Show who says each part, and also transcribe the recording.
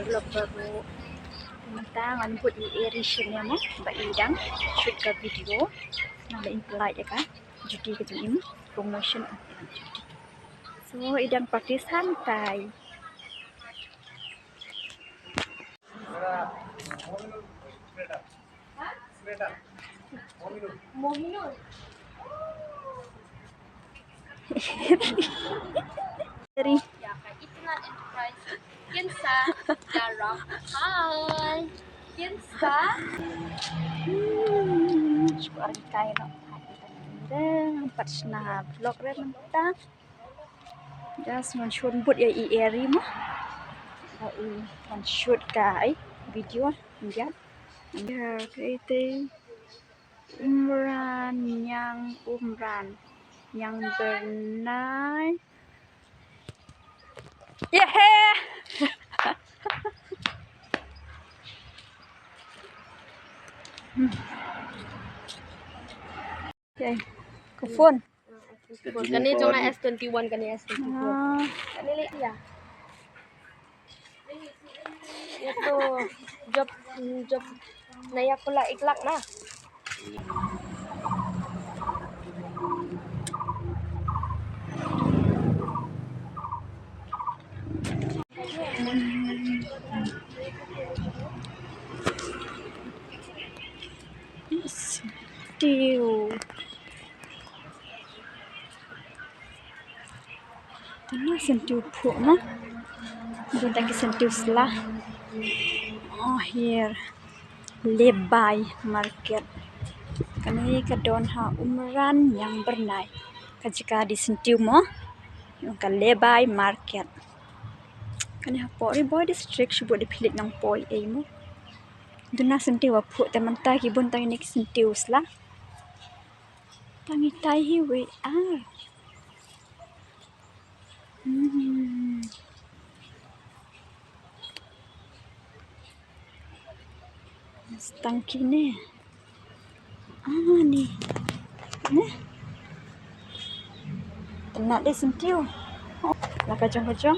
Speaker 1: vlog baru. Tentang anput di edition ya mo, ba idang shoot ka video. Nala impolite ya ka. Judi ka jum promotion. So idang party santai. Dari
Speaker 2: Kinsa jarang hai Kinsa
Speaker 1: suara kain no dan empat snap vlog red mentah just man shoot but ya eri mo man shoot kai video ya creating umran yang bernai yeah. Okay, ke phone.
Speaker 2: Kani jong S21 kani S21. Kani li ya. Itu job naya pula iklak na.
Speaker 1: Sentiu. Tana sentiu puk na. Kita ke sentiu selah. Oh here. Lebay market. Kani kadon ha umran yang bernai. Jika disentiu mo, yung ka lebay market. Kani ha po boy district syubut dipilit ng poi ay mo. Doon na sentiu puk teman tay kibun tangi ni sentiu selah. Tangi tay hiwi Tangki ni. Ni. Ni. Tenak dia sentiu. Lah kacang-kacang.